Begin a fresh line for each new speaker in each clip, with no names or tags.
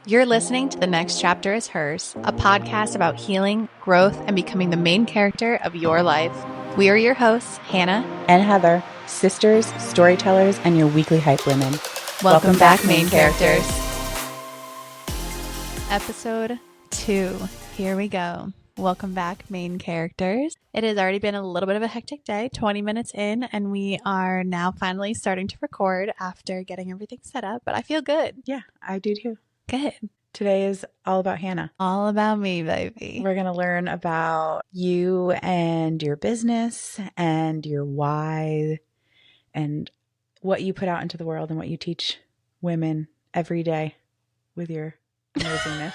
You're listening to The Next Chapter is Hers, a podcast about healing, growth, and becoming the main character of your life. We are your hosts, Hannah
and Heather, sisters, storytellers, and your weekly hype women.
Welcome back, main characters. Episode 2. Here we go. Welcome back, main characters. It has already been a little bit of a hectic day, 20 minutes in, and we are now finally starting to record after getting everything set up, but I feel good.
Yeah, I do too.
Good.
Today is all about Hannah.
All about me, baby.
We're going to learn about you and your business and your why and what you put out into the world and what you teach women every day with your amazingness.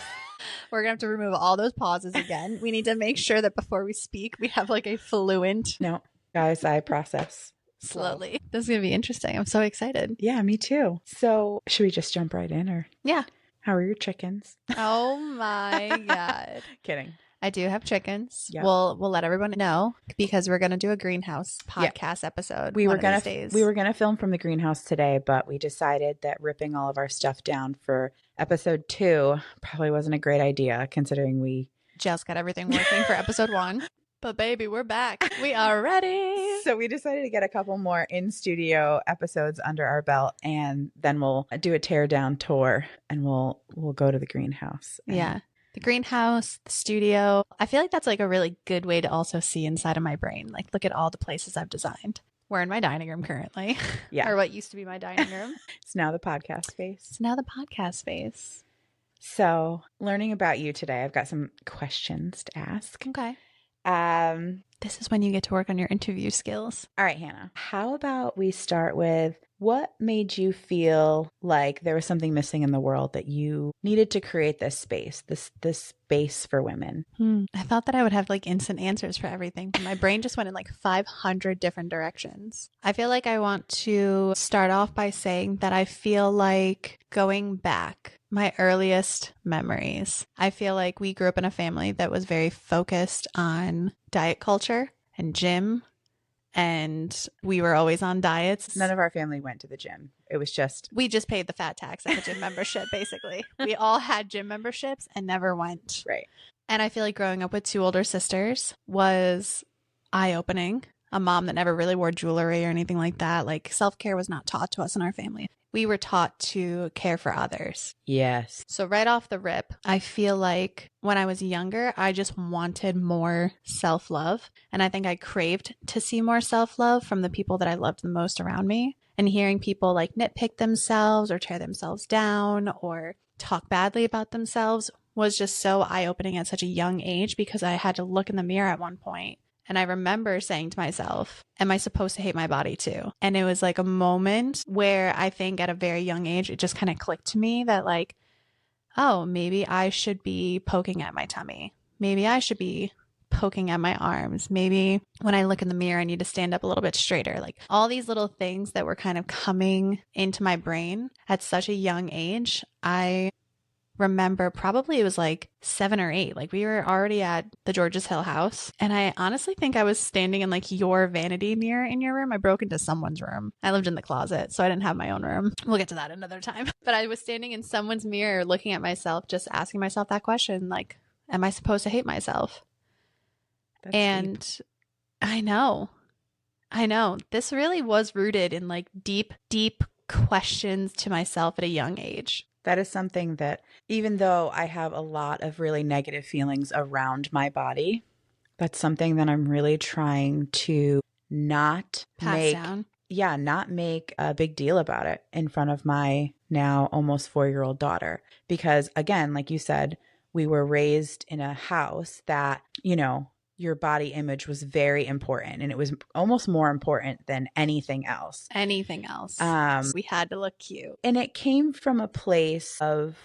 We're going to have to remove all those pauses again. We need to make sure that before we speak, we have like a fluent.
No, guys, I process
slowly. This is going to be interesting. I'm so excited.
Yeah, me too. So should we just jump right in or?
Yeah.
How are your chickens?
Oh my God.
Kidding.
I do have chickens.
Yep.
We'll let everyone know because we're going to do a greenhouse podcast episode.
We were going to film from the greenhouse today, but we decided that ripping all of our stuff down for episode 2 probably wasn't a great idea considering we
just got everything working for episode 1. But baby, we're back. We are ready.
So we decided to get a couple more in-studio episodes under our belt, and then we'll do a tear-down tour, and we'll go to the greenhouse.
Yeah. The greenhouse, the studio. I feel like that's like a really good way to also see inside of my brain. Like, look at all the places I've designed. We're in my dining room currently.
Yeah.
Or what used to be my dining room.
It's now the podcast space.
It's now the podcast space.
So learning about you today, I've got some questions to ask.
Okay. This is when you get to work on your interview skills.
All right, Hannah, how about we start with what made you feel like there was something missing in the world that you needed to create this space, this space for women?
I thought that I would have like instant answers for everything, but my brain just went in like 500 different directions. I feel like I want to start off by saying that I feel like going back. My earliest memories. I feel like we grew up in a family that was very focused on diet culture and gym, and we were always on diets.
None of our family went to the gym. It was just...
We just paid the fat tax at the gym membership, basically. We all had gym memberships and never went.
Right.
And I feel like growing up with 2 older sisters was eye-opening. A mom that never really wore jewelry or anything like that. Like, self-care was not taught to us in our family. We were taught to care for others.
Yes.
So right off the rip, I feel like when I was younger, I just wanted more self-love. And I think I craved to see more self-love from the people that I loved the most around me. And hearing people like nitpick themselves or tear themselves down or talk badly about themselves was just so eye-opening at such a young age because I had to look in the mirror at one point. And I remember saying to myself, am I supposed to hate my body too? And it was like a moment where I think at a very young age, it just kind of clicked to me that like, oh, maybe I should be poking at my tummy. Maybe I should be poking at my arms. Maybe when I look in the mirror, I need to stand up a little bit straighter. Like all these little things that were kind of coming into my brain at such a young age, I remember probably it was like 7 or 8. Like we were already at the George's Hill house. And I honestly think I was standing in like your vanity mirror in your room. I broke into someone's room. I lived in the closet, so I didn't have my own room. We'll get to that another time. But I was standing in someone's mirror looking at myself, just asking myself that question, like, am I supposed to hate myself?
That's
and
deep.
I know. This really was rooted in like deep questions to myself at a young age.
That is something that, even though I have a lot of really negative feelings around my body, that's something that I'm really trying to not make a big deal about it in front of my now almost 4-year-old daughter. Because again, like you said, we were raised in a house that, you know, your body image was very important, and it was almost more important than anything else.
We had to look cute.
And it came from a place of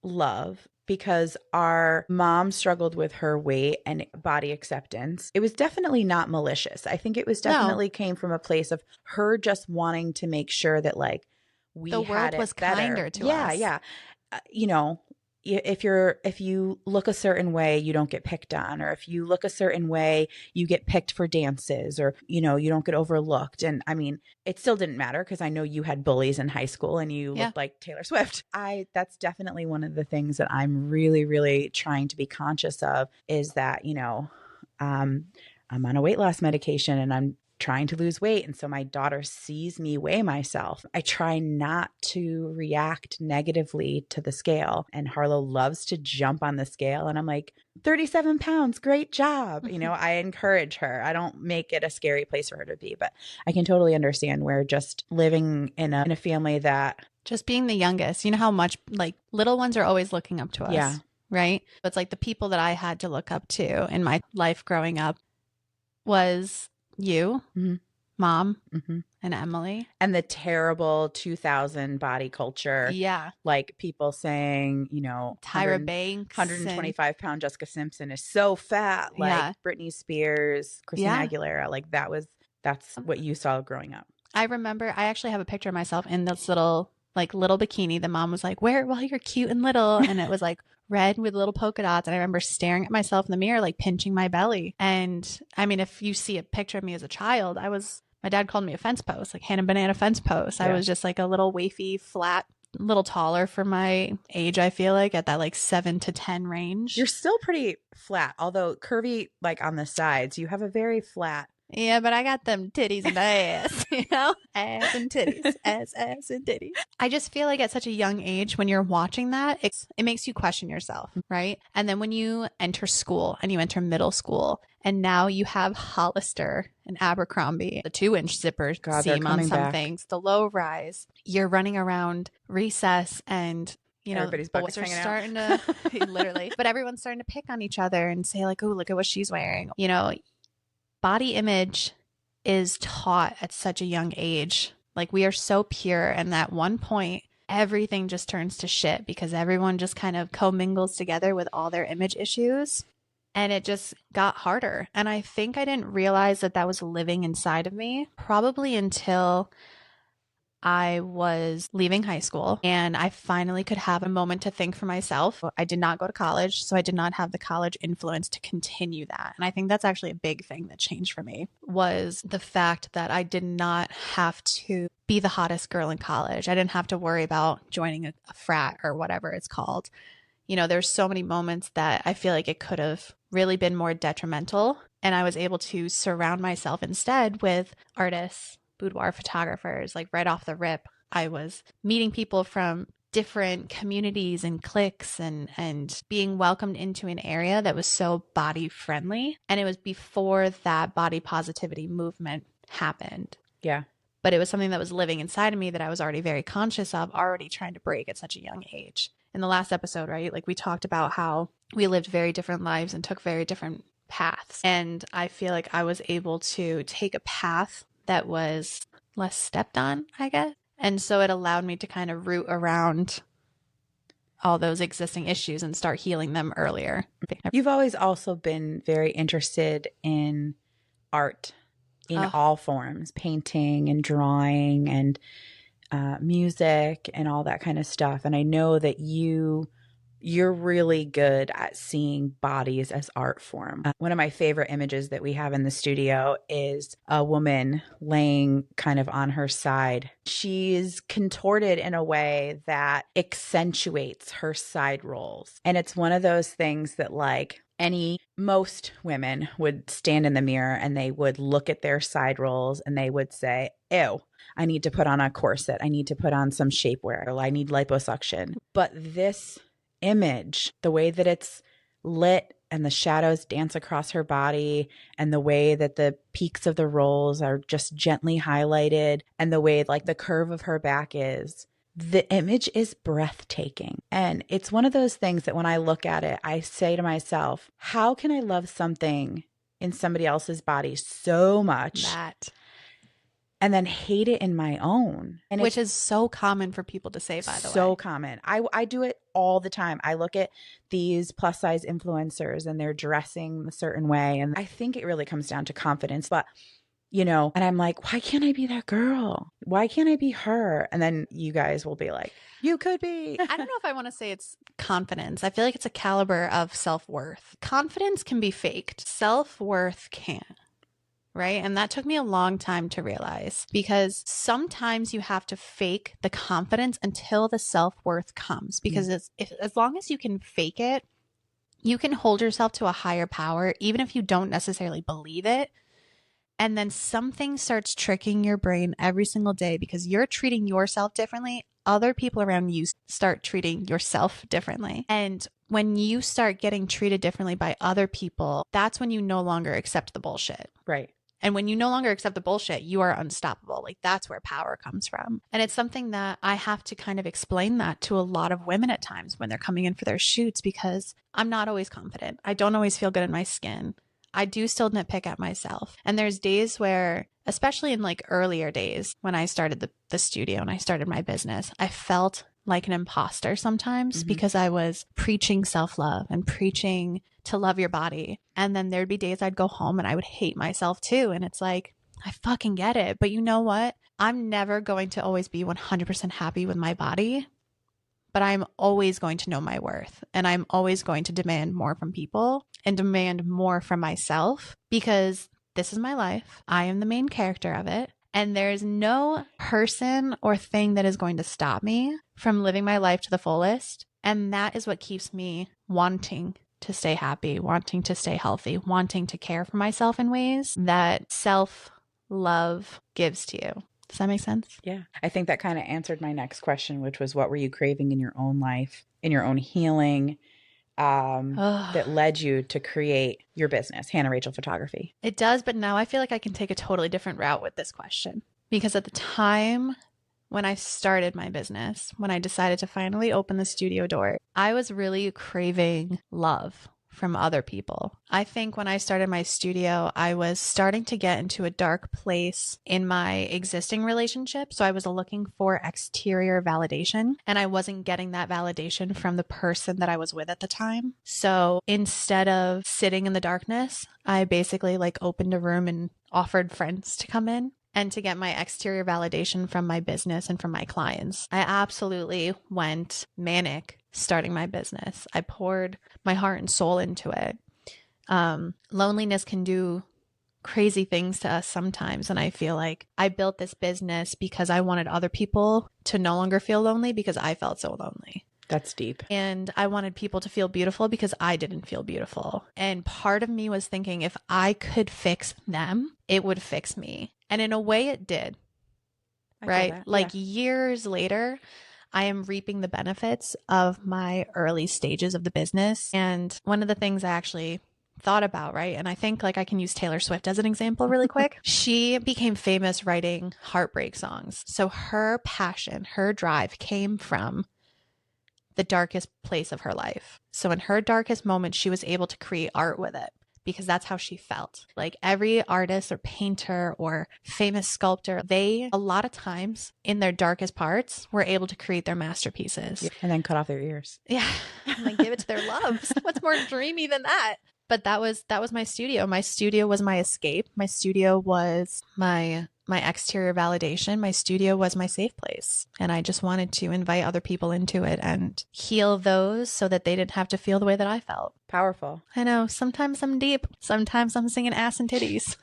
love because our mom struggled with her weight and body acceptance. It was definitely not malicious. I think it was definitely came from a place of her just wanting to make sure that like the
world was
better.
kinder to us.
Yeah. You know, if you look a certain way, you don't get picked on, or if you look a certain way, you get picked for dances, or, you know, you don't get overlooked. And I mean, it still didn't matter because I know you had bullies in high school and you looked like Taylor Swift. That's definitely one of the things that I'm really, really trying to be conscious of, is that, you know, I'm on a weight loss medication and I'm trying to lose weight. And so my daughter sees me weigh myself. I try not to react negatively to the scale. And Harlow loves to jump on the scale. And I'm like, 37 pounds, great job. You know, I encourage her. I don't make it a scary place for her to be, but I can totally understand where just living in a family that,
just being the youngest, you know how much like little ones are always looking up to us.
Yeah.
Right. But it's like the people that I had to look up to in my life growing up was you, Mom, and Emily.
And the terrible 2000 body culture.
Yeah.
Like people saying, you know,
Tyra Banks.
125 pound Jessica Simpson is so fat. Like Britney Spears, Christina Aguilera. Like that's what you saw growing up.
I remember I actually have a picture of myself in this little bikini. The mom was like, wear it while you're cute and little. And it was like red with little polka dots. And I remember staring at myself in the mirror, like pinching my belly. And I mean, if you see a picture of me as a child, my dad called me a fence post, like Hannah Banana fence post. I was just like a little wafy, flat, little taller for my age, I feel like, at that like 7 to 10 range.
You're still pretty flat, although curvy, like on the sides. You have a very flat.
Yeah, but I got them titties and ass, you know? Ass and titties, ass and titties. I just feel like at such a young age, when you're watching that, it makes you question yourself, right? And then when you enter school and you enter middle school, and now you have Hollister and Abercrombie, the 2-inch zippers seam on some things, the low rise, you're running around recess and you know,
everybody's
boys are starting to literally, but everyone's starting to pick on each other and say like, oh, look at what she's wearing. You know, body image is taught at such a young age. Like we are so pure. And at one point, everything just turns to shit because everyone just kind of commingles together with all their image issues. And it just got harder. And I think I didn't realize that was living inside of me probably until I was leaving high school and I finally could have a moment to think for myself. I did not go to college, so I did not have the college influence to continue that. And I think that's actually a big thing that changed for me, was the fact that I did not have to be the hottest girl in college. I didn't have to worry about joining a frat or whatever it's called. You know, there's so many moments that I feel like it could have really been more detrimental. And I was able to surround myself instead with artists, boudoir photographers. Like right off the rip, I was meeting people from different communities and cliques and being welcomed into an area that was so body friendly. And it was before that body positivity movement happened.
Yeah.
But it was something that was living inside of me that I was already very conscious of, already trying to break at such a young age. In the last episode, right? Like we talked about how we lived very different lives and took very different paths. And I feel like I was able to take a path that was less stepped on, I guess. And so it allowed me to kind of root around all those existing issues and start healing them earlier.
You've always also been very interested in art in all forms, painting and drawing and music and all that kind of stuff. And I know that you're really good at seeing bodies as art form. One of my favorite images that we have in the studio is a woman laying kind of on her side. She's contorted in a way that accentuates her side rolls. And it's one of those things that like most women would stand in the mirror and they would look at their side rolls and they would say, ew, I need to put on a corset. I need to put on some shapewear. I need liposuction. But this image, the way that it's lit and the shadows dance across her body and the way that the peaks of the rolls are just gently highlighted and the way like the curve of her back is, the image is breathtaking. And it's one of those things that when I look at it, I say to myself, how can I love something in somebody else's body so much and then hate it in my own? And
which is so common for people to say, by the way.
So common. I do it all the time. I look at these plus size influencers and they're dressing a certain way. And I think it really comes down to confidence. But, you know, and I'm like, why can't I be that girl? Why can't I be her? And then you guys will be like, you could be.
I don't know if I want to say it's confidence. I feel like it's a caliber of self-worth. Confidence can be faked. Self-worth can't. Right? And that took me a long time to realize, because sometimes you have to fake the confidence until the self-worth comes, because as long as you can fake it, you can hold yourself to a higher power, even if you don't necessarily believe it. And then something starts tricking your brain every single day because you're treating yourself differently. Other people around you start treating yourself differently. And when you start getting treated differently by other people, that's when you no longer accept the bullshit.
Right.
And when you no longer accept the bullshit, you are unstoppable. Like, that's where power comes from. And it's something that I have to kind of explain that to a lot of women at times when they're coming in for their shoots, because I'm not always confident. I don't always feel good in my skin. I do still nitpick at myself. And there's days where, especially in like earlier days when I started the studio and I started my business, I felt like an imposter sometimes because I was preaching self-love and preaching to love your body. And then there'd be days I'd go home and I would hate myself too. And it's like, I fucking get it. But you know what? I'm never going to always be 100% happy with my body, but I'm always going to know my worth. And I'm always going to demand more from people and demand more from myself, because this is my life. I am the main character of it. And there's no person or thing that is going to stop me from living my life to the fullest. And that is what keeps me wanting to stay happy, wanting to stay healthy, wanting to care for myself in ways that self-love gives to you. Does that make sense?
Yeah. I think that kind of answered my next question, which was, what were you craving in your own life, in your own healing, that led you to create your business, Hannah Rachael Photography?
It does, but now I feel like I can take a totally different route with this question. Because at the time when I started my business, when I decided to finally open the studio door, I was really craving love from other people. I think when I started my studio, I was starting to get into a dark place in my existing relationship. So I was looking for exterior validation, and I wasn't getting that validation from the person that I was with at the time. So instead of sitting in the darkness, I basically like opened a room and offered friends to come in and to get my exterior validation from my business and from my clients. I absolutely went manic starting my business. I poured my heart and soul into it. Loneliness can do crazy things to us sometimes. And I feel like I built this business because I wanted other people to no longer feel lonely, because I felt so lonely.
That's deep.
And I wanted people to feel beautiful because I didn't feel beautiful. And part of me was thinking, if I could fix them, it would fix me. And in a way it did, right? Like years later, I am reaping the benefits of my early stages of the business. And one of the things I actually thought about, right? And I think like I can use Taylor Swift as an example really quick. She became famous writing heartbreak songs. So her passion, her drive came from the darkest place of her life. So in her darkest moment, she was able to create art with it, because that's how she felt. Like every artist or painter or famous sculptor, they, a lot of times in their darkest parts, were able to create their masterpieces.
Yeah, and then cut off their ears.
Yeah. And then give it to their loves. What's more dreamy than that? But that was my studio. My studio was my escape. My studio was my exterior validation. My studio was my safe place. And I just wanted to invite other people into it and heal those so that they didn't have to feel the way that I felt.
Powerful.
I know. Sometimes I'm deep. Sometimes I'm singing ass and titties.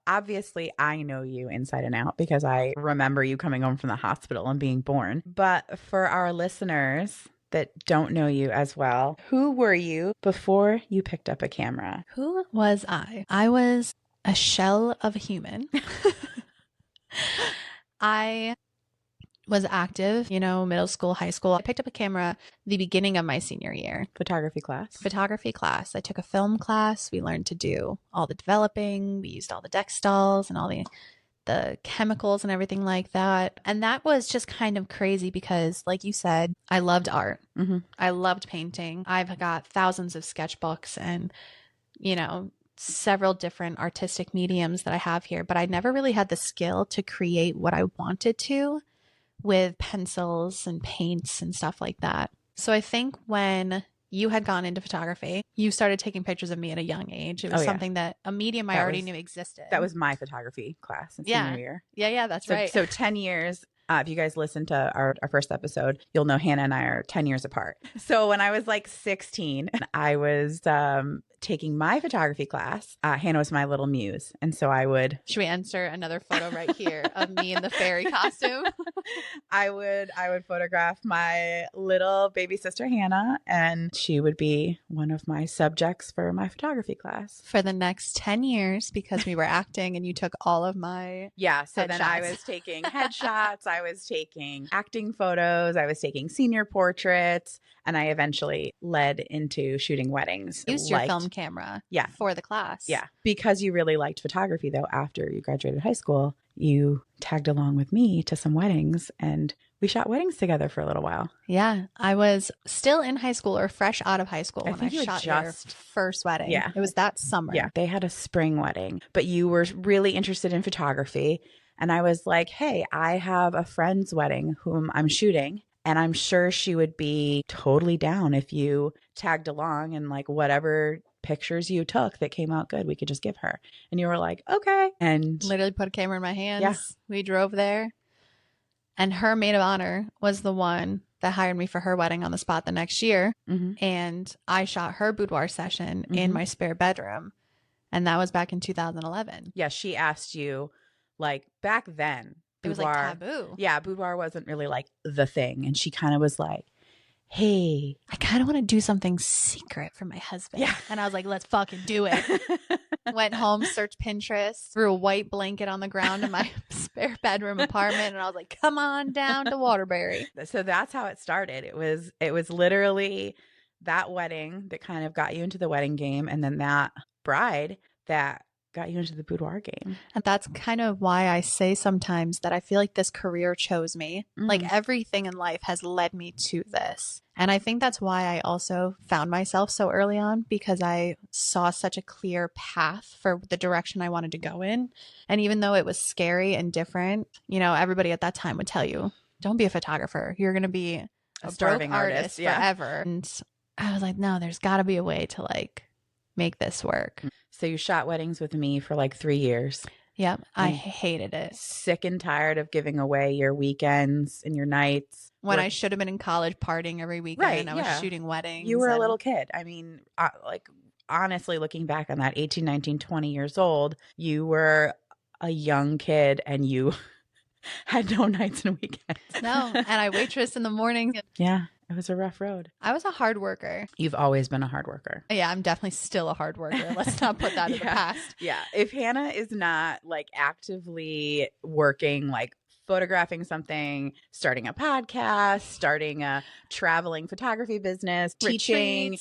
Obviously, I know you inside and out because I remember you coming home from the hospital and being born. But for our listeners that don't know you as well, who were you before you picked up a camera?
Who was I? I was a shell of a human. I was active, middle school, high school. I picked up a camera the beginning of my senior year.
Photography class.
I took a film class. We learned to do all the developing. We used all the deck stalls and all the chemicals and everything like that. And that was just kind of crazy because, like you said, I loved art.
Mm-hmm.
I loved painting. I've got thousands of sketchbooks and, several different artistic mediums that I have here, but I never really had the skill to create what I wanted to with pencils and paints and stuff like that. So I think when you had gone into photography, you started taking pictures of me at a young age. It was something that a medium I already knew existed.
That was my photography class in senior year.
Yeah, that's right.
So 10 years If you guys listen to our first episode, you'll know Hannah and I are 10 years apart. So when I was like 16, I was taking my photography class. Hannah was my little muse. And so I would...
Should we insert another photo right here of me in the fairy costume?
I would photograph my little baby sister Hannah, and she would be one of my subjects for my photography class
for the next 10 years, because we were acting and you took all of my
so
headshots.
Then I was taking headshots, I was taking acting photos, I was taking senior portraits, and I eventually led into shooting weddings.
Used your film camera for the class.
Yeah. Because you really liked photography, though, after you graduated high school, you tagged along with me to some weddings, and we shot weddings together for a little while.
Yeah. I was still in high school or fresh out of high school when I shot your first wedding.
Yeah.
It was that summer.
Yeah. They had a spring wedding, but you were really interested in photography. And I was like, hey, I have a friend's wedding whom I'm shooting, and I'm sure she would be totally down if you tagged along, and like whatever pictures you took that came out good, we could just give her. And you were like, okay. And
literally put a camera in my hands. Yeah. We drove there, and her maid of honor was the one that hired me for her wedding on the spot the next year. Mm-hmm. And I shot her boudoir session in my spare bedroom. And that was back in 2011.
Yeah. She asked you, like, back then,
it was like taboo.
Yeah. Boudoir wasn't really like the thing. And she kind of was like, hey,
I kind of want to do something secret for my husband.
Yeah.
And I was like, let's fucking do it. Went home, searched Pinterest, threw a white blanket on the ground in my spare bedroom apartment. And I was like, come on down to Waterbury.
So that's how it started. It was literally that wedding that kind of got you into the wedding game. And then that bride that got you into the boudoir game.
And that's kind of why I say sometimes that I feel like this career chose me. Like everything in life has led me to this. And I think that's why I also found myself so early on, because I saw such a clear path for the direction I wanted to go in. And even though it was scary and different, you know, everybody at that time would tell you, don't be a photographer. You're going to be a starving artist forever. And I was like, no, there's got to be a way to like make this work.
So you shot weddings with me for like 3 years.
Yep. I hated it.
Sick and tired of giving away your weekends and your nights.
When I should have been in college partying every weekend.
Right,
I was shooting weddings.
You were a little kid. I mean, like honestly, looking back on that, 18, 19, 20 years old, you were a young kid and you had no nights and weekends.
No. And I waitress in the morning.
Yeah. It was a rough road.
I was a hard worker.
You've always been a hard worker.
Yeah, I'm definitely still a hard worker. Let's not put that in the past.
Yeah. If Hannah is not like actively working, like photographing something, starting a podcast, starting a traveling photography business, teaching,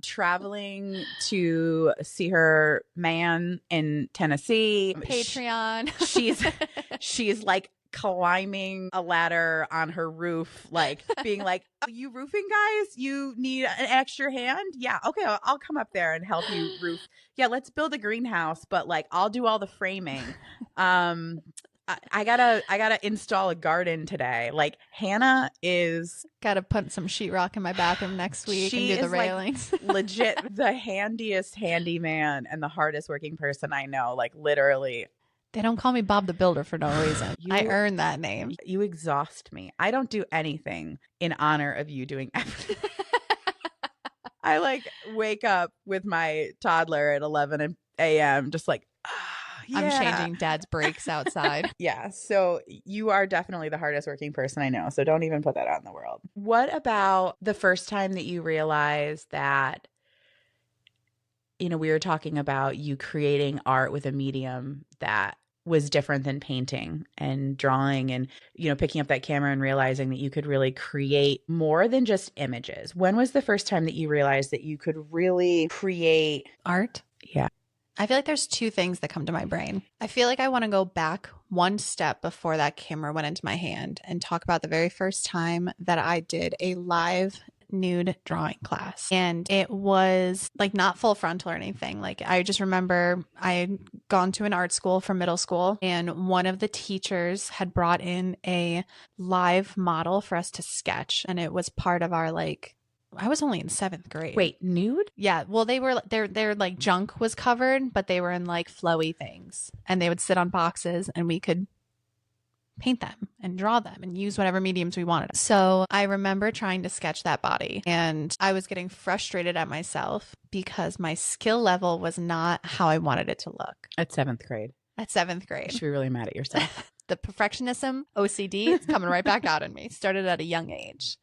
traveling to see her man in Tennessee.
Patreon.
She's like climbing a ladder on her roof, like being like, oh, you roofing guys, you need an extra hand? Yeah, okay, I'll come up there and help you roof. Yeah, let's build a greenhouse, but like I'll do all the framing. I gotta install a garden today. Like Hannah is
gotta put some sheetrock in my bathroom next week and do the railings.
Like legit the handiest handyman and the hardest working person I know. Like literally.
They don't call me Bob the Builder for no reason. I earned that name.
You exhaust me. I don't do anything in honor of you doing everything. I like wake up with my toddler at 11 a.m. just like, yeah.
I'm changing dad's brakes outside.
Yeah. So you are definitely the hardest working person I know. So don't even put that out in the world. What about the first time that you realized that, you know, we were talking about you creating art with a medium that was different than painting and drawing and, you know, picking up that camera and realizing that you could really create more than just images. When was the first time that you realized that you could really create
art?
Yeah.
I feel like there's two things that come to my brain. I feel like I want to go back one step before that camera went into my hand and talk about the very first time that I did a live nude drawing class. And it was like not full frontal or anything. Like I just remember I had gone to an art school for middle school, and one of the teachers had brought in a live model for us to sketch. And it was part of our like, I was only in 7th grade.
Wait, nude?
Yeah. Well, they were, their like junk was covered, but they were in like flowy things, and they would sit on boxes and we could paint them and draw them and use whatever mediums we wanted. So I remember trying to sketch that body, and I was getting frustrated at myself because my skill level was not how I wanted it to look.
At 7th grade.
At 7th grade.
You should be really mad at yourself.
The perfectionism, OCD, it's coming right back out in me. Started at a young age.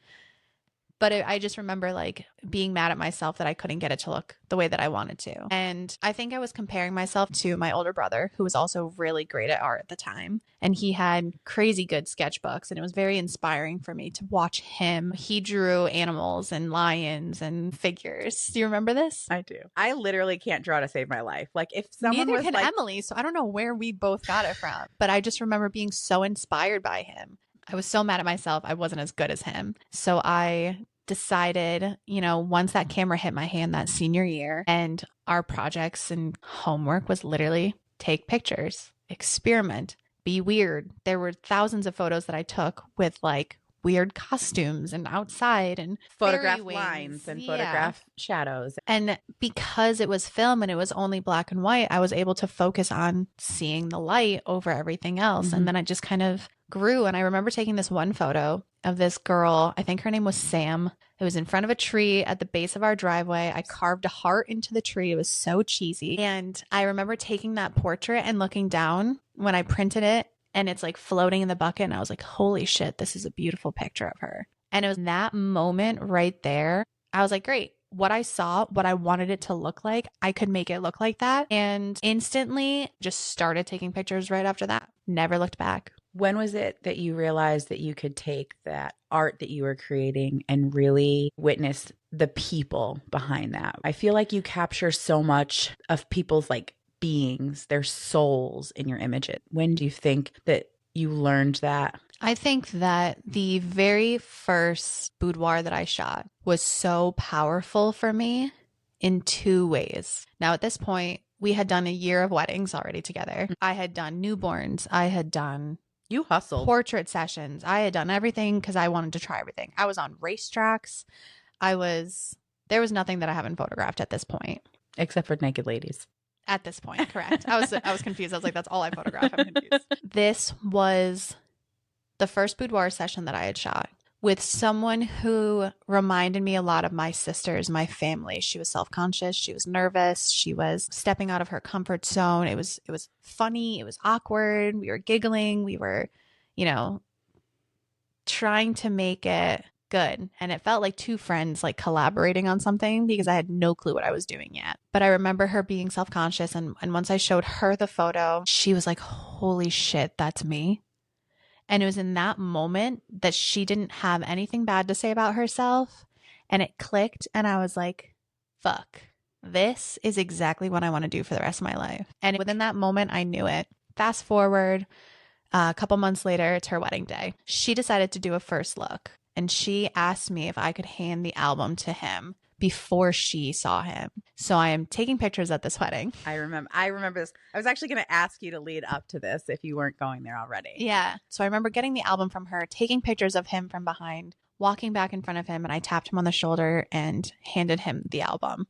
But I just remember like being mad at myself that I couldn't get it to look the way that I wanted to. And I think I was comparing myself to my older brother, who was also really great at art at the time. And he had crazy good sketchbooks, and it was very inspiring for me to watch him. He drew animals and lions and figures. Do you remember this?
I do. I literally can't draw to save my life. Like if someone
Neither
was
can
like...
Emily, so I don't know where we both got it from. But I just remember being so inspired by him. I was so mad at myself. I wasn't as good as him. So I decided, you know, once that camera hit my hand that senior year, and our projects and homework was literally take pictures, experiment, be weird. There were thousands of photos that I took with like weird costumes and outside and
photograph lines and photograph shadows.
And because it was film and it was only black and white, I was able to focus on seeing the light over everything else. And then I just kind of grew. And I remember taking this one photo of this girl. I think her name was Sam. It was in front of a tree at the base of our driveway. I carved a heart into the tree. It was so cheesy. And I remember taking that portrait and looking down when I printed it, and it's like floating in the bucket. And I was like, holy shit, this is a beautiful picture of her. And it was that moment right there. I was like, great. What I saw, what I wanted it to look like, I could make it look like that. And instantly just started taking pictures right after that. Never looked back.
When was it that you realized that you could take that art that you were creating and really witness the people behind that? I feel like you capture so much of people's like beings, their souls in your images. When do you think that you learned that?
I think that the very first boudoir that I shot was so powerful for me in two ways. Now, at this point, we had done a year of weddings already together. I had done newborns. I had done
You hustled.
portrait sessions. I had done everything because I wanted to try everything. I was on racetracks. There was nothing that I haven't photographed at this point.
Except for naked ladies.
At this point, correct. I was confused. I was like, that's all I photograph. I'm confused. This was the first boudoir session that I had shot with someone who reminded me a lot of my sisters, my family. She was self-conscious. She was nervous. She was stepping out of her comfort zone. It was funny. It was awkward. We were giggling. We were, you know, trying to make it good. And it felt like two friends like collaborating on something because I had no clue what I was doing yet. But I remember her being self-conscious. And once I showed her the photo, she was like, holy shit, that's me. And it was in that moment that she didn't have anything bad to say about herself. And it clicked. And I was like, fuck, this is exactly what I want to do for the rest of my life. And within that moment, I knew it. Fast forward a couple months later, it's her wedding day. She decided to do a first look. And she asked me if I could hand the album to him before she saw him. So I am taking pictures at this wedding.
I remember this. I was actually going to ask you to lead up to this if you weren't going there already.
Yeah. So I remember getting the album from her, taking pictures of him from behind, walking back in front of him, and I tapped him on the shoulder and handed him the album.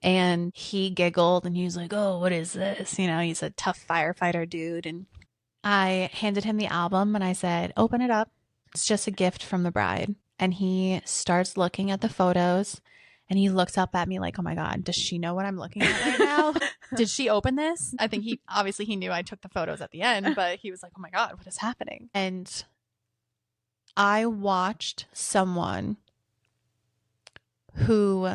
And he giggled and he was like, oh, what is this? You know, he's a tough firefighter dude. And I handed him the album and I said, open it up. It's just a gift from the bride. And he starts looking at the photos and he looks up at me like, oh my God, does she know what I'm looking at right now? Did she open this? I think he knew I took the photos at the end, but he was like, oh my God, what is happening? And I watched someone who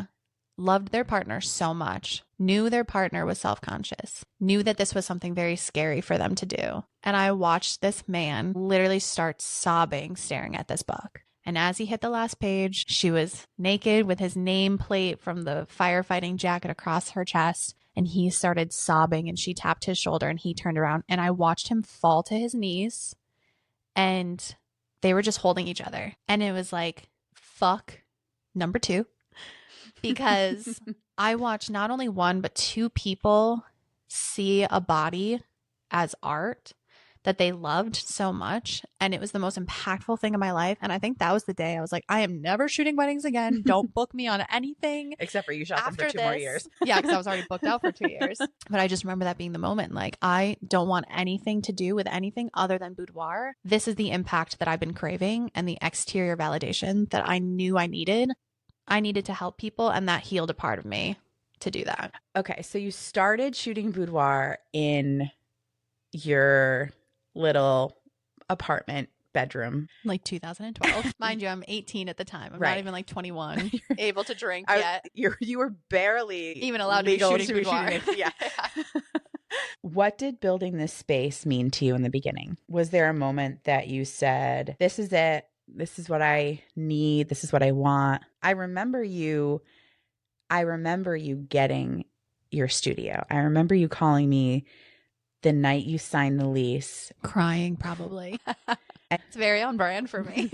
loved their partner so much, knew their partner was self-conscious, knew that this was something very scary for them to do. And I watched this man literally start sobbing, staring at this book. And as he hit the last page, she was naked with his nameplate from the firefighting jacket across her chest. And he started sobbing and she tapped his shoulder and he turned around and I watched him fall to his knees and they were just holding each other. And it was like, fuck, number two. Because I watched not only one, but two people see a body as art that they loved so much. And it was the most impactful thing in my life. And I think that was the day I was like, I am never shooting weddings again. Don't book me on anything.
Except for you shot them for 2 more years.
Yeah, because I was already booked out for 2 years. But I just remember that being the moment. Like, I don't want anything to do with anything other than boudoir. This is the impact that I've been craving and the exterior validation that I knew I needed. I needed to help people, and that healed a part of me to do that.
Okay, so you started shooting boudoir in your little apartment bedroom.
Like 2012. Mind you, I'm 18 at the time. I'm not even like 21, able to drink yet.
You were barely
even allowed to be shooting boudoir.
Yeah. What did building this space mean to you in the beginning? Was there a moment that you said, this is it, this is what I need, this is what I want? I remember you getting your studio. I remember you calling me the night you signed the lease.
Crying, probably. It's very on brand for me.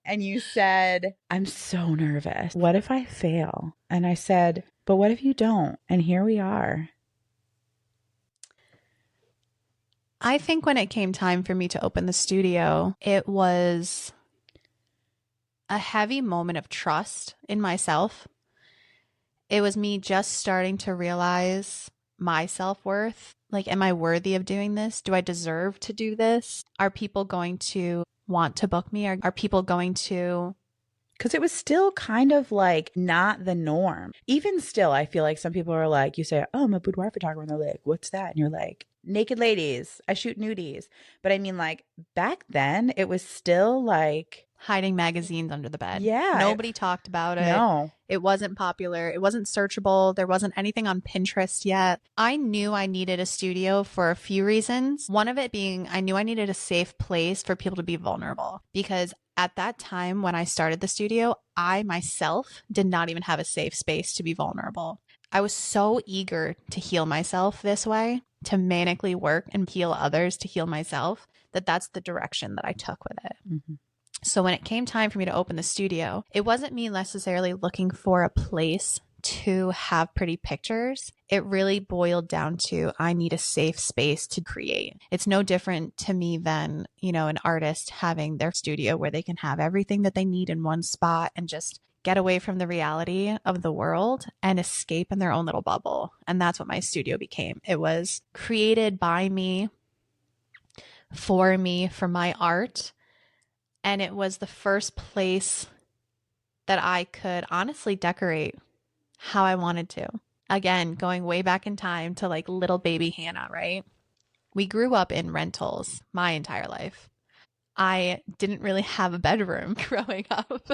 And you said, I'm so nervous. What if I fail? And I said, but what if you don't? And here we are.
I think when it came time for me to open the studio, it was a heavy moment of trust in myself. It was me just starting to realize my self-worth. Like, am I worthy of doing this? Do I deserve to do this? Are people going to want to book me? Are people going to...
Because it was still kind of like not the norm. Even still, I feel like some people are like, you say, oh, I'm a boudoir photographer. And they're like, what's that? And you're like, naked ladies. I shoot nudies. But I mean, like, back then, it was still like...
hiding magazines under the bed.
Yeah.
Nobody talked about it.
No.
It wasn't popular. It wasn't searchable. There wasn't anything on Pinterest yet. I knew I needed a studio for a few reasons. One of it being I knew I needed a safe place for people to be vulnerable. Because at that time when I started the studio, I myself did not even have a safe space to be vulnerable. I was so eager to heal myself this way, to manically work and heal others, to heal myself, that's the direction that I took with it. Mm-hmm. So when it came time for me to open the studio, it wasn't me necessarily looking for a place to have pretty pictures. It really boiled down to I need a safe space to create. It's no different to me than, an artist having their studio where they can have everything that they need in one spot and just get away from the reality of the world and escape in their own little bubble. And that's what my studio became. It was created by me, for my art. And it was the first place that I could honestly decorate how I wanted to. Again, going way back in time to like little baby Hannah, right? We grew up in rentals my entire life. I didn't really have a bedroom growing up.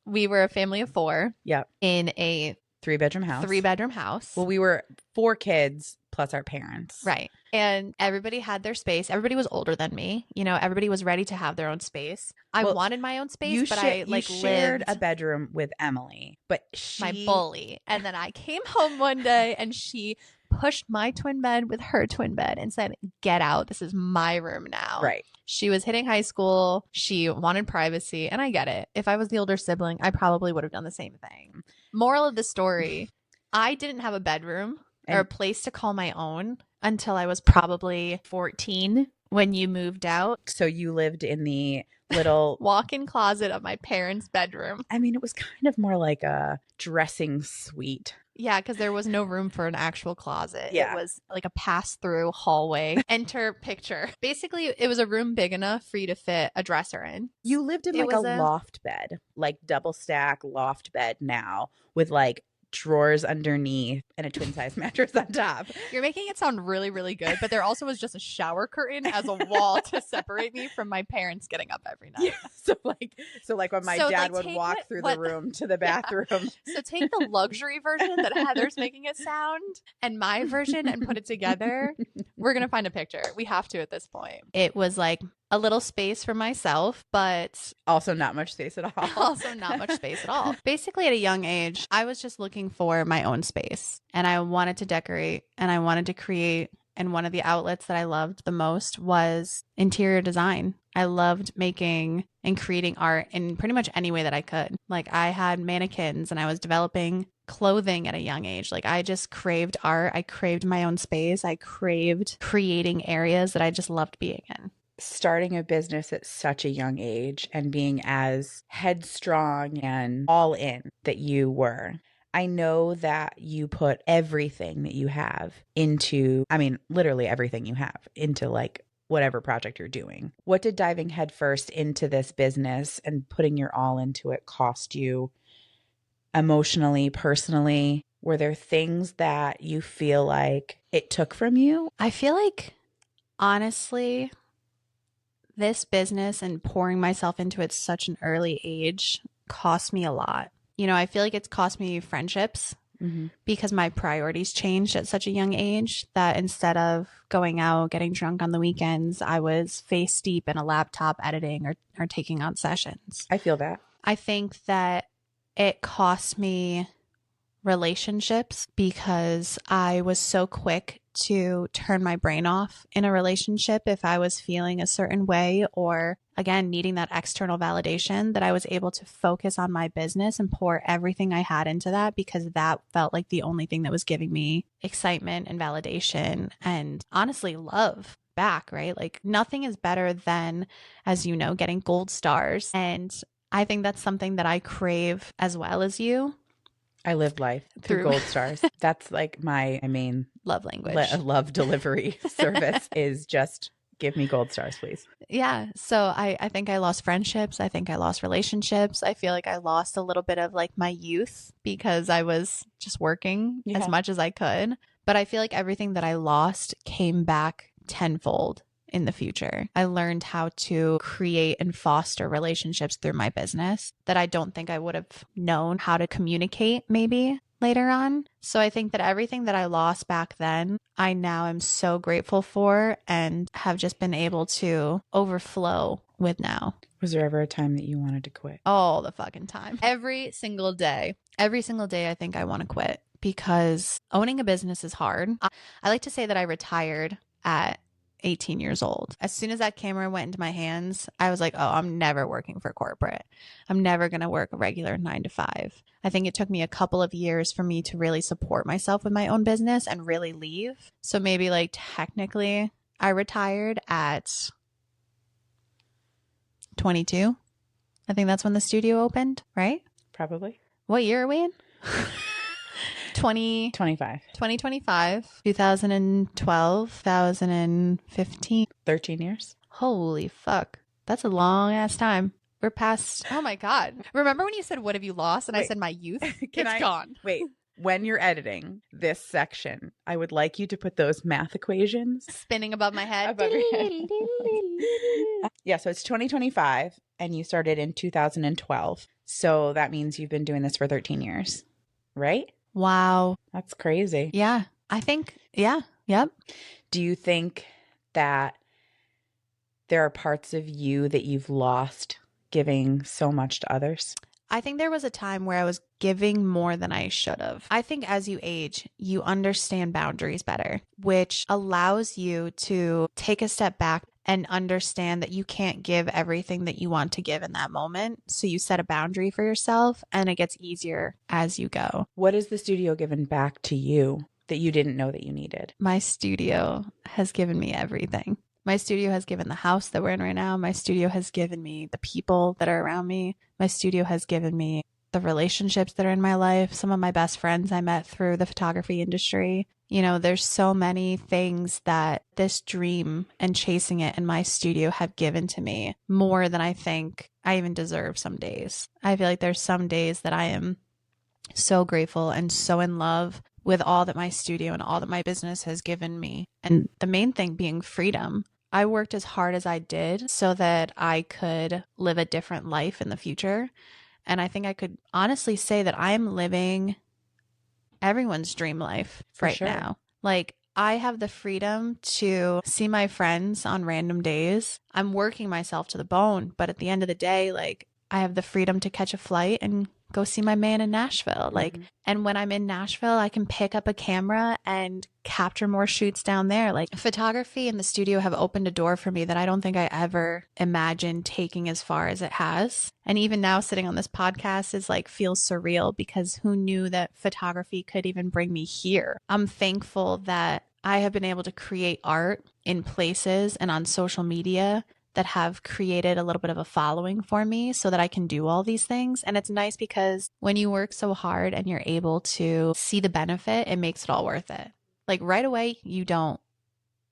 We were a family of 4.
Yep.
In a
3-bedroom house. Well, we were 4 kids plus our parents.
Right. And everybody had their space. Everybody was older than me. Everybody was ready to have their own space. I wanted my own space, but I
shared a bedroom with Emily, but
my bully. And then I came home one day and she pushed my twin bed with her twin bed and said, get out. This is my room now.
Right.
She was hitting high school. She wanted privacy. And I get it. If I was the older sibling, I probably would have done the same thing. Moral of the story, I didn't have a bedroom or a place to call my own until I was probably 14 when you moved out.
So you lived in the little
walk-in closet of my parents' bedroom.
I mean, it was kind of more like a dressing suite.
Yeah, because there was no room for an actual closet.
Yeah.
It was like a pass-through hallway. Enter picture. Basically, it was a room big enough for you to fit a dresser in.
You lived in like a loft bed, like double stack loft bed now with like drawers underneath and a twin size mattress on top.
You're making it sound really, really good, but there also was just a shower curtain as a wall to separate me from my parents getting up every night.
Yeah, so like when my dad would walk through the room to the bathroom.
Yeah. So take the luxury version that Heather's making it sound and my version and put it together. We're going to find a picture. We have to at this point. It was like a little space for myself, but
also not much space at all.
Basically, at a young age, I was just looking for my own space and I wanted to decorate and I wanted to create And one of the outlets that I loved the most was interior design. I loved making and creating art in pretty much any way that I could. Like I had mannequins and I was developing clothing at a young age. Like I just craved art. I craved my own space. I craved creating areas that I just loved being in.
Starting a business at such a young age and being as headstrong and all in that you were. I know that you put everything that you have into, I mean, literally everything you have into like whatever project you're doing. What did diving headfirst into this business and putting your all into it cost you emotionally, personally? Were there things that you feel like it took from you?
I feel like, honestly, this business and pouring myself into it at such an early age cost me a lot. You know, I feel like it's cost me friendships because my priorities changed at such a young age that instead of going out, getting drunk on the weekends, I was face deep in a laptop editing or taking on sessions.
I feel that.
I think that it cost me relationships because I was so quick to turn my brain off in a relationship if I was feeling a certain way or, again, needing that external validation, that I was able to focus on my business and pour everything I had into that because that felt like the only thing that was giving me excitement and validation and honestly love back, right? Like nothing is better than, as you know, getting gold stars. And I think that's something that I crave as well as you.
I live life through gold stars. That's like my,
love language.
Love delivery service is just give me gold stars, please.
Yeah. So I think I lost friendships. I think I lost relationships. I feel like I lost a little bit of like my youth because I was just working as much as I could. But I feel like everything that I lost came back tenfold in the future. I learned how to create and foster relationships through my business that I don't think I would have known how to communicate maybe later on. So I think that everything that I lost back then, I now am so grateful for and have just been able to overflow with now.
Was there ever a time that you wanted to quit?
All the fucking time. Every single day. Every single day I think I want to quit because owning a business is hard. I like to say that I retired at 18 years old. As soon as that camera went into my hands, I was like, oh, I'm never working for corporate. I'm never going to work a regular 9 to 5. I think it took me a couple of years for me to really support myself with my own business and really leave. So maybe like technically I retired at 22. I think that's when the studio opened, right?
Probably.
What year are we in? 2025, 2012, 2015.
13 years.
Holy fuck. That's a long ass time. We're past, oh my God. Remember when you said, what have you lost? And I said, my youth. It's gone.
Wait, when you're editing this section, I would like you to put those math equations
spinning above my head.
Above your head. Yeah, so it's 2025 and you started in 2012. So that means you've been doing this for 13 years, right?
Wow.
That's crazy.
Yeah. I think, yeah. Yep.
Do you think that there are parts of you that you've lost giving so much to others?
I think there was a time where I was giving more than I should have. I think as you age, you understand boundaries better, which allows you to take a step back and understand that you can't give everything that you want to give in that moment. So you set a boundary for yourself and it gets easier as you go.
What has the studio given back to you that you didn't know that you needed?
My studio has given me everything. My studio has given the house that we're in right now. My studio has given me the people that are around me. My studio has given me the relationships that are in my life. Some of my best friends I met through the photography industry. You know, there's so many things that this dream and chasing it in my studio have given to me more than I think I even deserve some days. I feel like there's some days that I am so grateful and so in love with all that my studio and all that my business has given me. And the main thing being freedom. I worked as hard as I did so that I could live a different life in the future. And I think I could honestly say that I'm living everyone's dream life right now. Like I have the freedom to see my friends on random days. I'm working myself to the bone, but at the end of the day, like I have the freedom to catch a flight and go see my man in Nashville. Like, and when I'm in Nashville, I can pick up a camera and capture more shoots down there. Like, photography and the studio have opened a door for me that I don't think I ever imagined taking as far as it has. And even now sitting on this podcast is like, feels surreal, because who knew that photography could even bring me here? I'm thankful that I have been able to create art in places and on social media that have created a little bit of a following for me so that I can do all these things. And it's nice because when you work so hard and you're able to see the benefit, it makes it all worth it. Like, right away, you don't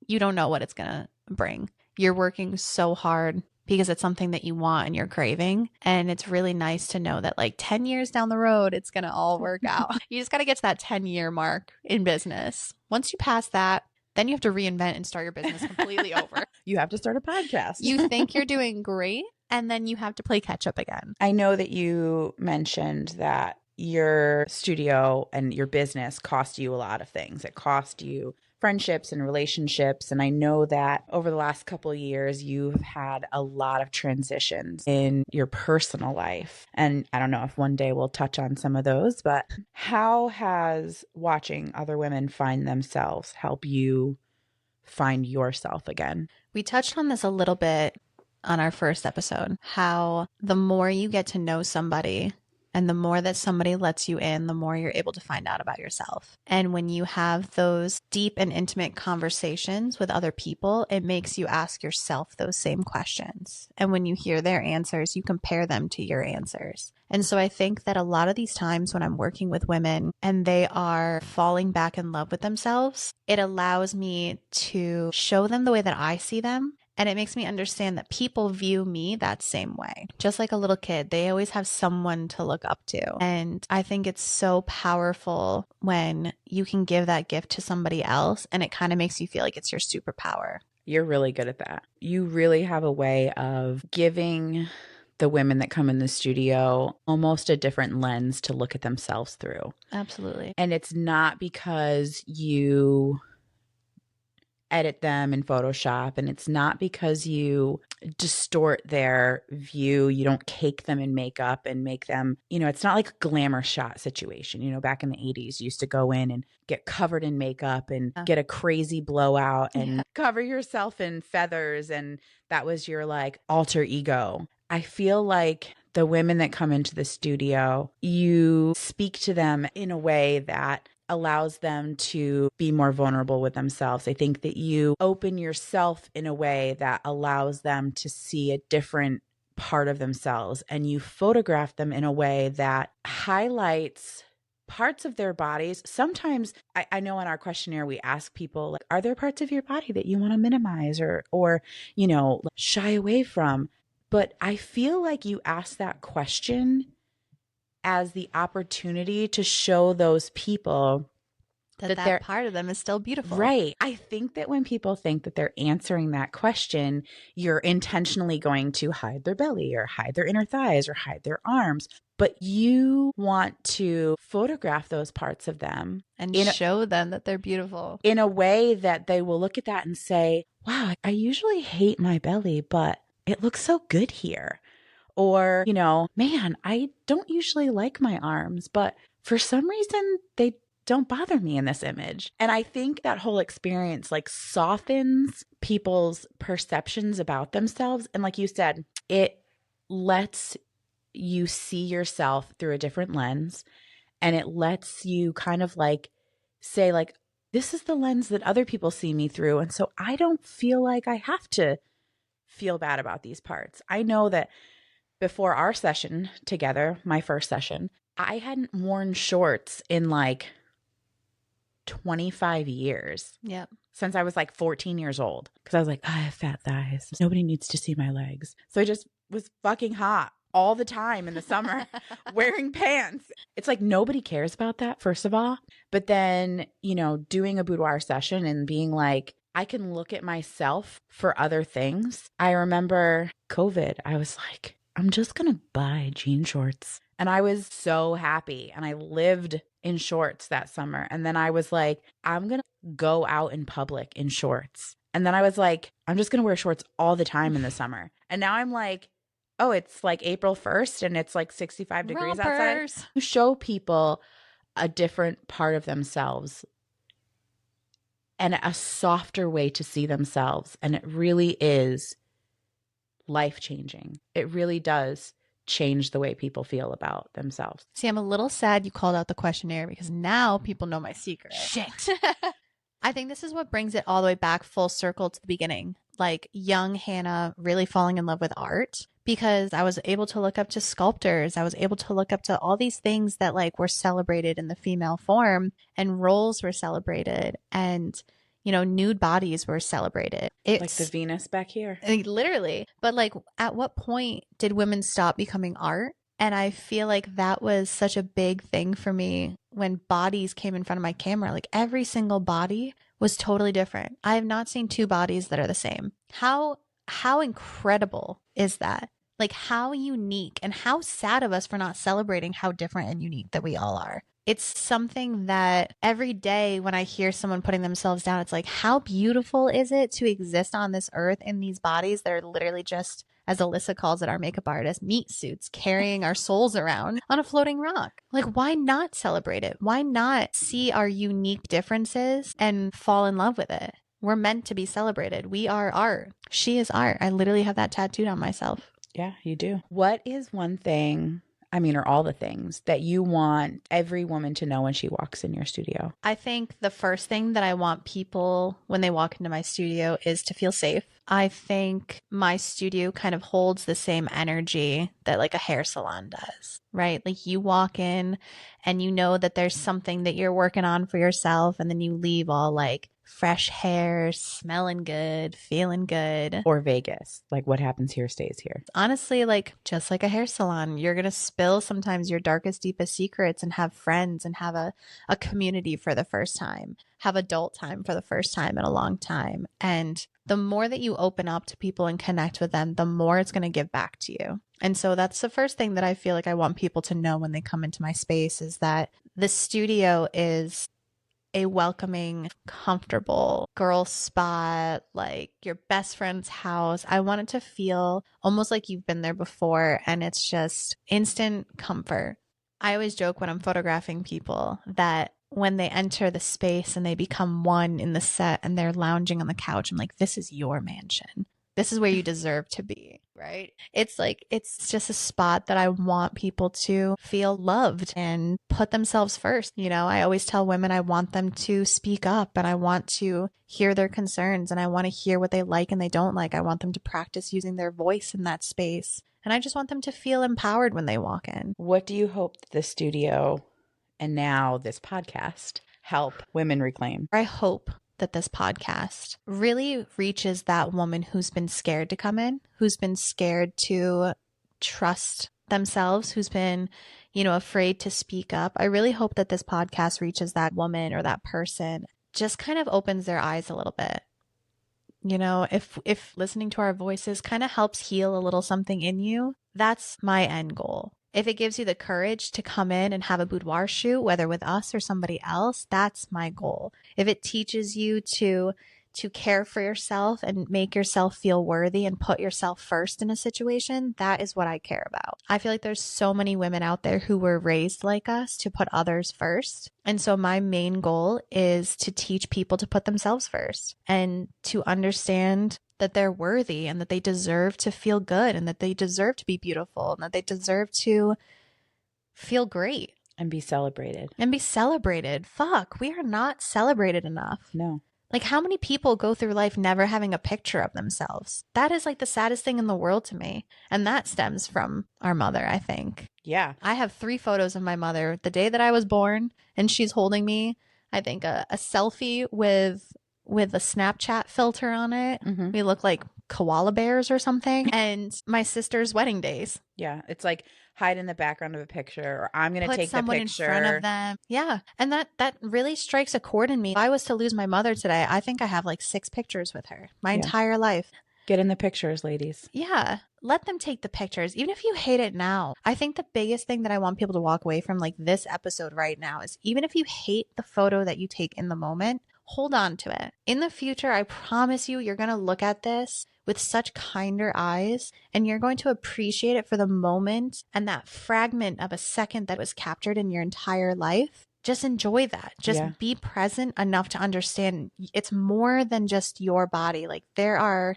know what it's going to bring. You're working so hard because it's something that you want and you're craving. And it's really nice to know that like 10 years down the road, it's going to all work out. You just got to get to that 10-year mark in business. Once you pass that, then you have to reinvent and start your business completely over.
You have to start a podcast.
You think you're doing great, and then you have to play catch up again.
I know that you mentioned that your studio and your business cost you a lot of things. It cost you friendships and relationships. And I know that over the last couple of years, you've had a lot of transitions in your personal life. And I don't know if one day we'll touch on some of those, but how has watching other women find themselves help you find yourself again?
We touched on this a little bit on our first episode, how the more you get to know somebody and the more that somebody lets you in, the more you're able to find out about yourself. And when you have those deep and intimate conversations with other people, it makes you ask yourself those same questions. And when you hear their answers, you compare them to your answers. And so I think that a lot of these times when I'm working with women and they are falling back in love with themselves, it allows me to show them the way that I see them. And it makes me understand that people view me that same way. Just like a little kid, they always have someone to look up to. And I think it's so powerful when you can give that gift to somebody else and it kind of makes you feel like it's your superpower.
You're really good at that. You really have a way of giving the women that come in the studio almost a different lens to look at themselves through.
Absolutely.
And it's not because you edit them in Photoshop, and it's not because you distort their view. You don't cake them in makeup and make them, it's not like a glamour shot situation. Back in the 80s, you used to go in and get covered in makeup and get a crazy blowout and cover yourself in feathers. And that was your like alter ego. I feel like the women that come into the studio, you speak to them in a way that allows them to be more vulnerable with themselves. I think that you open yourself in a way that allows them to see a different part of themselves, and you photograph them in a way that highlights parts of their bodies. Sometimes I know in our questionnaire, we ask people, like, are there parts of your body that you want to minimize or shy away from? But I feel like you ask that question as the opportunity to show those people
that part of them is still beautiful.
Right. I think that when people think that they're answering that question, you're intentionally going to hide their belly or hide their inner thighs or hide their arms. But you want to photograph those parts of them
and show them that they're beautiful
in a way that they will look at that and say, wow, I usually hate my belly, but it looks so good here. Or, man, I don't usually like my arms, but for some reason they don't bother me in this image. And I think that whole experience like softens people's perceptions about themselves. And like you said, it lets you see yourself through a different lens. And it lets you kind of like say like, this is the lens that other people see me through. And so I don't feel like I have to feel bad about these parts. I know that before our session together, my first session, I hadn't worn shorts in like 25 years.
Yep.
Since I was like 14 years old. Because I was like, I have fat thighs. Nobody needs to see my legs. So I just was fucking hot all the time in the summer wearing pants. It's like nobody cares about that, first of all. But then, doing a boudoir session and being like, I can look at myself for other things. I remember COVID. I was like, I'm just going to buy jean shorts. And I was so happy. And I lived in shorts that summer. And then I was like, I'm going to go out in public in shorts. And then I was like, I'm just going to wear shorts all the time in the summer. And now I'm like, oh, it's like April 1st and it's like 65 degrees outside.
Rompers.
You show people a different part of themselves and a softer way to see themselves. And it really is life-changing. It really does change the way people feel about themselves.
See, I'm a little sad you called out the questionnaire because now people know my secret.
Shit.
I think this is what brings it all the way back full circle to the beginning. Like young Hannah really falling in love with art because I was able to look up to sculptors. I was able to look up to all these things that like were celebrated in the female form, and roles were celebrated, and nude bodies were celebrated. It's
like the Venus back here.
Literally. But like, at what point did women stop becoming art? And I feel like that was such a big thing for me when bodies came in front of my camera. Like every single body was totally different. I have not seen two bodies that are the same. How incredible is that? Like how unique, and how sad of us for not celebrating how different and unique that we all are. It's something that every day when I hear someone putting themselves down, it's like, how beautiful is it to exist on this earth in these bodies that are literally just, as Alyssa calls it, our makeup artist, meat suits, carrying our souls around on a floating rock. Like, why not celebrate it? Why not see our unique differences and fall in love with it? We're meant to be celebrated. We are art. She is art. I literally have that tattooed on myself.
Yeah, you do. What is one thing, or all the things that you want every woman to know when she walks in your studio?
I think the first thing that I want people when they walk into my studio is to feel safe. I think my studio kind of holds the same energy that like a hair salon does, right? Like you walk in and you know that there's something that you're working on for yourself, and then you leave all like fresh hair, smelling good, feeling good.
Or Vegas. Like what happens here stays here.
Honestly, like just like a hair salon, you're going to spill sometimes your darkest, deepest secrets and have friends and have a community for the first time, have adult time for the first time in a long time. And the more that you open up to people and connect with them, the more it's going to give back to you. And so that's the first thing that I feel like I want people to know when they come into my space, is that the studio is a welcoming, comfortable girl spot, like your best friend's house. I want it to feel almost like you've been there before, and it's just instant comfort. I always joke when I'm photographing people that when they enter the space and they become one in the set and they're lounging on the couch, I'm like, this is your mansion. This is where you deserve to be, right? It's like, it's just a spot that I want people to feel loved and put themselves first. I always tell women I want them to speak up, and I want to hear their concerns, and I want to hear what they like and they don't like. I want them to practice using their voice in that space. And I just want them to feel empowered when they walk in.
What do you hope the studio and now this podcast help women reclaim?
I hope that this podcast really reaches that woman who's been scared to come in, who's been scared to trust themselves, who's been, afraid to speak up. I really hope that this podcast reaches that woman or that person, just kind of opens their eyes a little bit. If listening to our voices kind of helps heal a little something in you, that's my end goal. If it gives you the courage to come in and have a boudoir shoot, whether with us or somebody else, that's my goal. If it teaches you to care for yourself and make yourself feel worthy and put yourself first in a situation, that is what I care about. I feel like there's so many women out there who were raised like us to put others first. And so my main goal is to teach people to put themselves first and to understand that they're worthy and that they deserve to feel good and that they deserve to be beautiful and that they deserve to feel great.
And be celebrated.
Fuck, we are not celebrated enough.
No.
Like, how many people go through life never having a picture of themselves? That is like the saddest thing in the world to me. And that stems from our mother, I think.
Yeah.
I have 3 photos of my mother the day that I was born, and she's holding me, I think, a selfie with a Snapchat filter on it. Mm-hmm. We look like koala bears or something. And my sister's wedding days.
Yeah. It's like hide in the background of a picture, or I'm going to take the picture. Put someone in
front of them. Yeah. And that really strikes a chord in me. If I was to lose my mother today, I think I have like 6 pictures with her my entire life.
Get in the pictures, ladies.
Yeah. Let them take the pictures, even if you hate it now. I think the biggest thing that I want people to walk away from like this episode right now is, even if you hate the photo that you take in the moment, hold on to it. In the future, I promise you, you're going to look at this with such kinder eyes, and you're going to appreciate it for the moment and that fragment of a second that was captured in your entire life. Just enjoy that. Just be present enough to understand it's more than just your body. Like, there are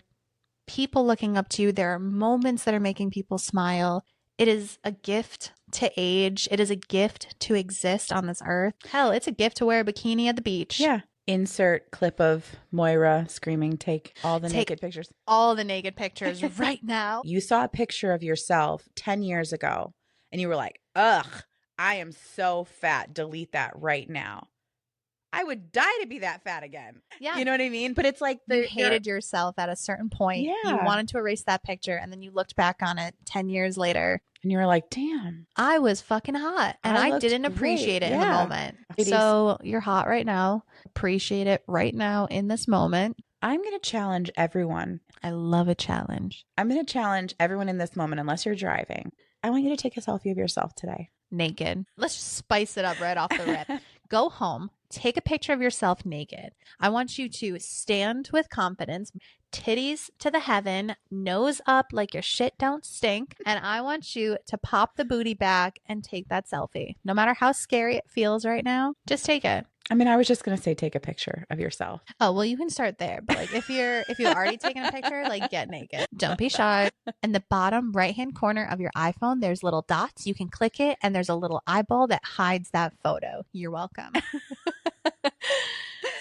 people looking up to you. There are moments that are making people smile. It is a gift to age. It is a gift to exist on this earth. Hell, it's a gift to wear a bikini at the beach.
Yeah. Insert clip of Moira screaming, take all the naked pictures.
All the naked pictures right now.
You saw a picture of yourself 10 years ago and you were like, ugh, I am so fat. Delete that right now. I would die to be that fat again. Yeah. You know what I mean? But it's like
you hated yourself at a certain point. Yeah. You wanted to erase that picture, and then you looked back on it 10 years later.
And you were like, damn.
I was fucking hot. And I didn't appreciate it in the moment. So you're hot right now. Appreciate it right now in this moment.
I'm going to challenge everyone.
I love a challenge.
I'm going to challenge everyone in this moment, unless you're driving. I want you to take a selfie of yourself today.
Naked. Let's just spice it up right off the rip. Go home. Take a picture of yourself naked. I want you to stand with confidence, titties to the heaven, nose up like your shit don't stink. And I want you to pop the booty back and take that selfie. No matter how scary it feels right now, just take it.
I mean, I was just going to say, take a picture of yourself.
Oh, well, you can start there. But like, if you've already taken a picture, like, get naked. Don't be shy. In the bottom right-hand corner of your iPhone, there's little dots. You can click it, and there's a little eyeball that hides that photo. You're welcome.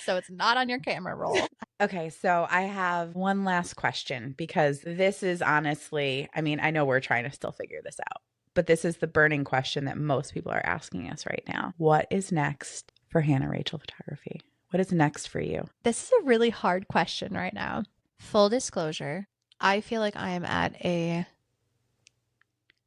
So it's not on your camera roll.
Okay, so I have one last question, because this is honestly, I mean, I know we're trying to still figure this out, but this is the burning question that most people are asking us right now. What is next for Hannah Rachael Photography? What is next for you?
This is a really hard question right now. Full disclosure, I feel like I am at a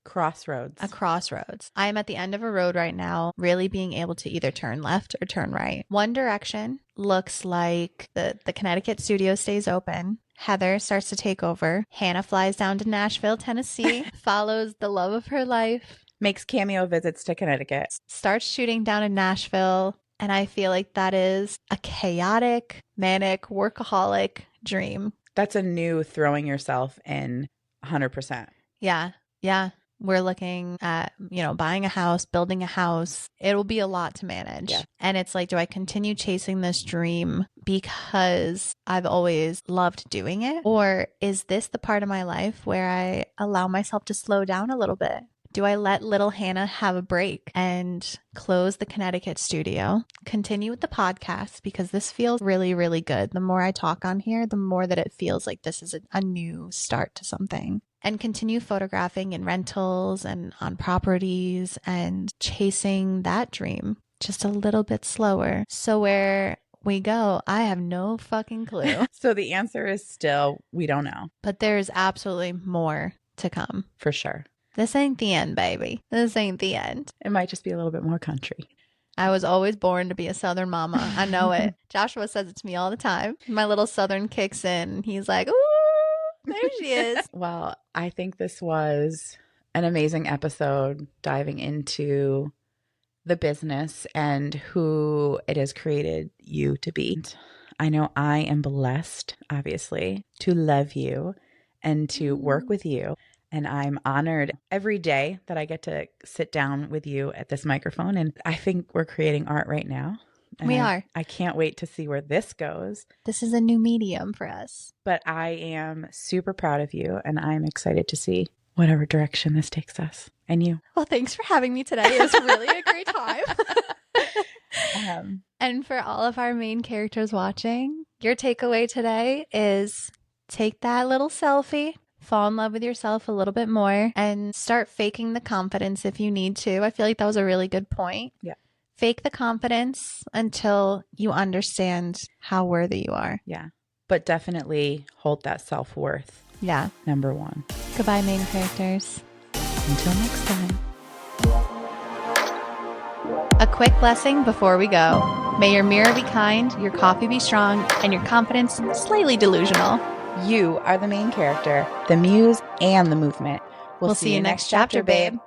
crossroads.
I am at the end of a road right now, really being able to either turn left or turn right. One direction looks like the Connecticut studio stays open. Heather starts to take over. Hannah flies down to Nashville, Tennessee, follows the love of her life,
makes cameo visits to Connecticut,
starts shooting down in Nashville. And I feel like that is a chaotic, manic, workaholic dream.
That's a new throwing yourself in 100%.
Yeah. Yeah. We're looking at, buying a house, building a house. It'll be a lot to manage. Yeah. And it's like, do I continue chasing this dream because I've always loved doing it? Or is this the part of my life where I allow myself to slow down a little bit? Do I let little Hannah have a break and close the Connecticut studio, continue with the podcast, because this feels really, really good. The more I talk on here, the more that it feels like this is a new start to something. And continue photographing in rentals and on properties and chasing that dream just a little bit slower. So where we go, I have no fucking clue.
So the answer is still, we don't know.
But there's absolutely more to come.
For sure.
This ain't the end, baby. This ain't the end.
It might just be a little bit more country.
I was always born to be a Southern mama. I know it. Joshua says it to me all the time. My little Southern kicks in. He's like, ooh. There she is.
Well, I think this was an amazing episode diving into the business and who it has created you to be. I know I am blessed, obviously, to love you and to work with you. And I'm honored every day that I get to sit down with you at this microphone. And I think we're creating art right now.
We are.
I can't wait to see where this goes.
This is a new medium for us.
But I am super proud of you, and I'm excited to see whatever direction this takes us. And you.
Well, thanks for having me today. It was really a great time. And for all of our main characters watching, your takeaway today is take that little selfie, fall in love with yourself a little bit more, and start faking the confidence if you need to. I feel like that was a really good point.
Yeah.
Fake the confidence until you understand how worthy you are.
Yeah. But definitely hold that self-worth.
Yeah.
Number one.
Goodbye, main characters.
Until next time.
A quick blessing before we go. May your mirror be kind, your coffee be strong, and your confidence slightly delusional.
You are the main character, the muse, and the movement.
We'll see you next chapter, babe.